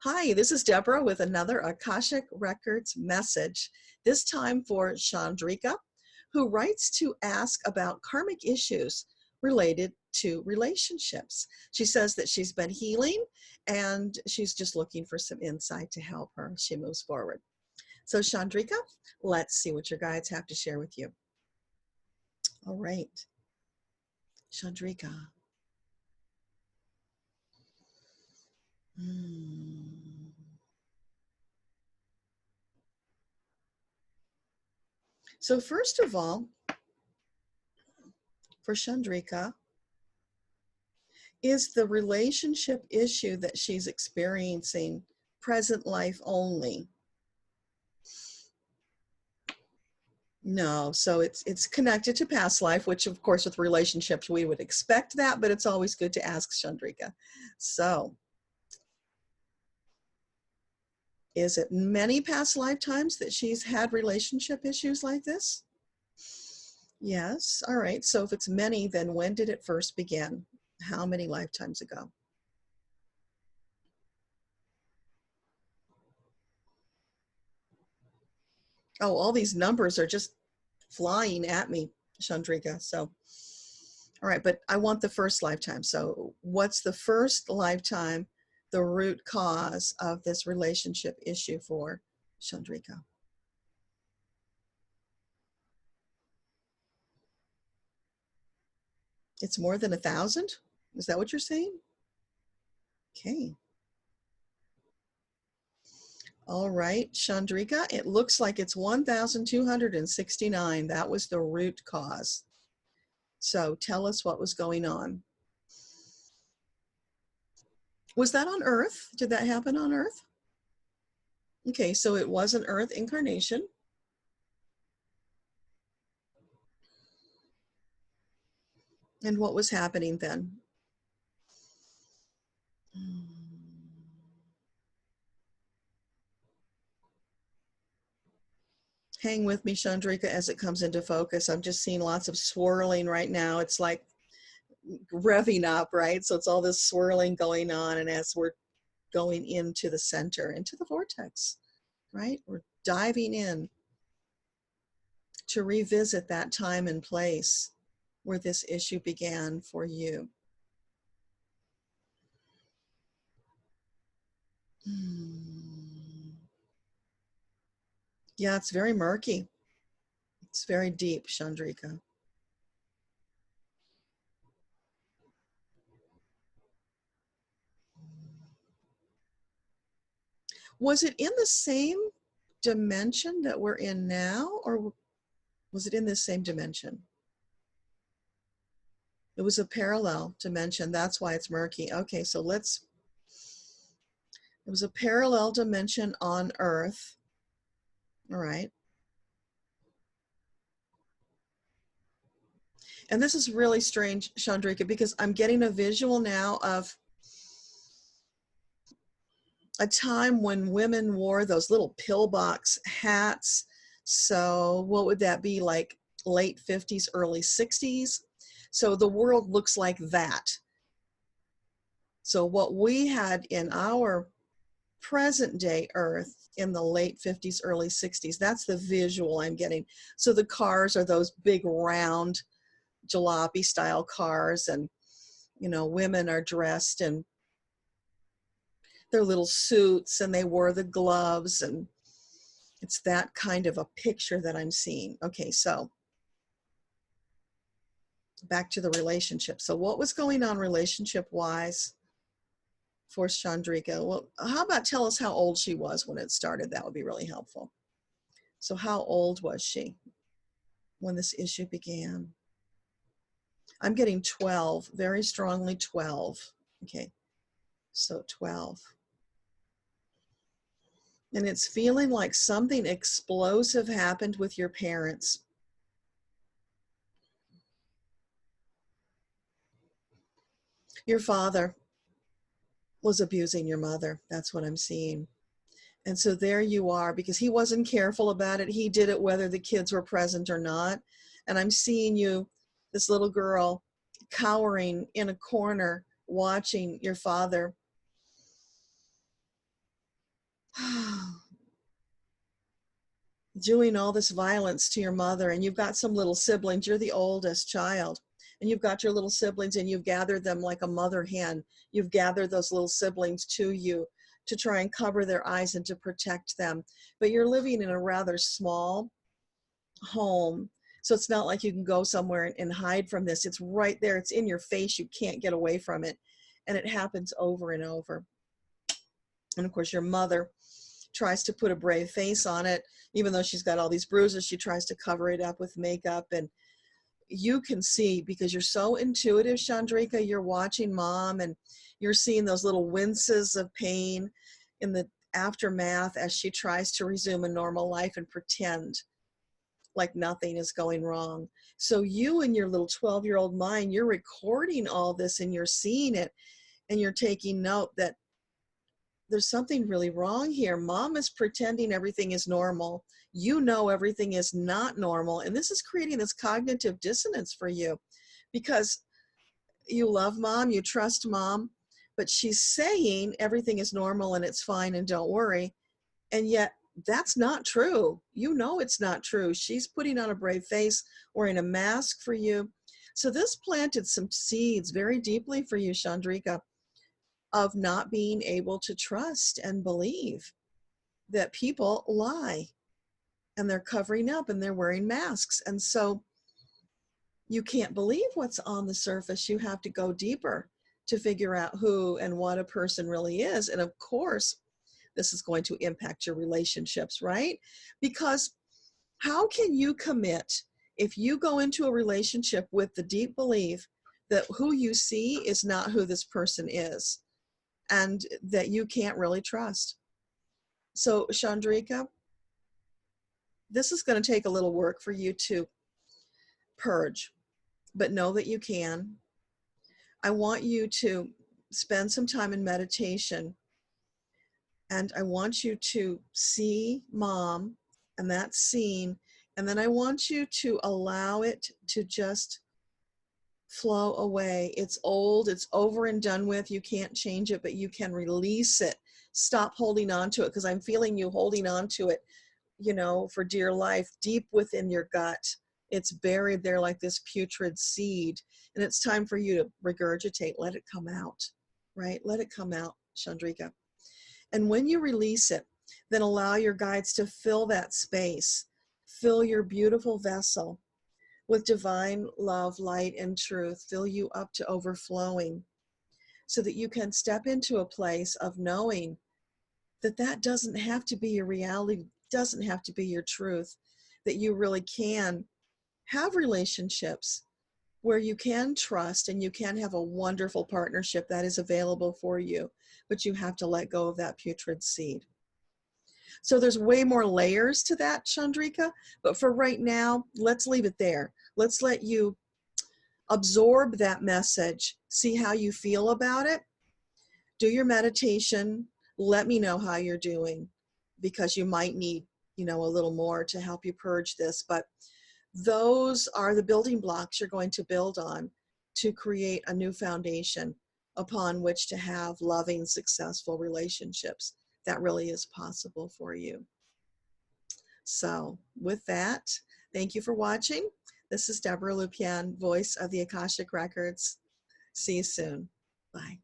Hi, this is Deborah with another Akashic Records message, this time for Chandrika, who writes to ask about karmic issues related to relationships. She says that she's been healing and she's just looking for some insight to help her as she moves forward. So Chandrika, let's see what your guides have to share with you. All right, Chandrika. So first of all, for Chandrika, is the relationship issue that she's experiencing present life only? No, so it's connected to past life, which of course with relationships we would expect that, but it's always good to ask Chandrika. So, is it many past lifetimes that she's had relationship issues like this? Yes. All right. So if it's many, then when did it first begin? How many lifetimes ago? Oh, all these numbers are just flying at me, Chandrika. So, all right, but I want the first lifetime. So what's the first lifetime, the root cause of this relationship issue for Chandrika? It's more than 1,000? Is that what you're saying? Okay. All right, Chandrika, it looks like it's 1,269. That was the root cause. So tell us what was going on. Was that on Earth? Did that happen on Earth? Okay, so it was an Earth incarnation. And what was happening then? Hang with me, Chandrika, as it comes into focus. I'm just seeing lots of swirling right now. It's like revving up, right? So it's all this swirling going on. And as we're going into the center, into the vortex, right? We're diving in to revisit that time and place where this issue began for you. Yeah, it's very murky. It's very deep, Chandrika. Was it in the same dimension that we're in now, or was it in the same dimension? It was a parallel dimension. That's why it's murky. Okay, so it was a parallel dimension on Earth. All right. And this is really strange, Chandrika, because I'm getting a visual now of a time when women wore those little pillbox hats. So what would that be, like late 50s, early 60s? So the world looks like that. So what we had in our present day Earth in the late 50s, early 60s, that's the visual I'm getting. So the cars are those big round jalopy style cars, and women are dressed in their little suits and they wore the gloves, and it's that kind of a picture that I'm seeing. Okay, so back to the relationship. So what was going on relationship wise for Chandrika? Well, how about tell us how old she was when it started? That would be really helpful. So how old was she when this issue began? I'm getting 12, very strongly 12. Okay, so 12. And it's feeling like something explosive happened with your parents. Your father was abusing your mother. That's what I'm seeing. And so there you are, because he wasn't careful about it. He did it whether the kids were present or not. And I'm seeing you, this little girl, cowering in a corner, watching your father Doing all this violence to your mother, and you've got some little siblings. You're the oldest child, and you've got your little siblings, and you've gathered them like a mother hen. You've gathered those little siblings to you to try and cover their eyes and to protect them. But you're living in a rather small home, so it's not like you can go somewhere and hide from this. It's right there. It's in your face. You can't get away from it. And it happens over and over. And of course, your mother tries to put a brave face on it. Even though she's got all these bruises, she tries to cover it up with makeup. And you can see, because you're so intuitive, Chandrika, you're watching mom and you're seeing those little winces of pain in the aftermath as she tries to resume a normal life and pretend like nothing is going wrong. So you and your little 12-year-old mind, you're recording all this and you're seeing it, and you're taking note that there's something really wrong here. Mom is pretending everything is normal. You know everything is not normal. And this is creating this cognitive dissonance for you, because you love mom, you trust mom, but she's saying everything is normal and it's fine and don't worry. And yet that's not true. You know it's not true. She's putting on a brave face, wearing a mask for you. So this planted some seeds very deeply for you, Chandrika, of not being able to trust and believe that people lie and they're covering up and they're wearing masks. And so you can't believe what's on the surface. You have to go deeper to figure out who and what a person really is. And of course, this is going to impact your relationships, right? Because how can you commit if you go into a relationship with the deep belief that who you see is not who this person is, and that you can't really trust? So, Chandrika, this is going to take a little work for you to purge, but know that you can. I want you to spend some time in meditation, and I want you to see mom and that scene, and then I want you to allow it to just flow away. It's old, it's over and done with. You can't change it, but you can release it. Stop holding on to it, because I'm feeling you holding on to it, you know, for dear life, deep within your gut. It's buried there like this putrid seed, and it's time for you to regurgitate. Let it come out, right? Let it come out, Chandrika. And when you release it, then allow your guides to fill that space. Fill your beautiful vessel with divine love, light, and truth. Fill you up to overflowing, so that you can step into a place of knowing that that doesn't have to be your reality, doesn't have to be your truth, that you really can have relationships where you can trust and you can have a wonderful partnership that is available for you, but you have to let go of that putrid seed. So there's way more layers to that, Chandrika, but for right now, let's leave it there. Let's let you absorb that message, see how you feel about it, do your meditation, let me know how you're doing, because you might need, you know, a little more to help you purge this. But those are the building blocks you're going to build on to create a new foundation upon which to have loving, successful relationships. That really is possible for you. So with that, thank you for watching. This is Debbra Lupien, voice of the Akashic Records. See you soon. Bye.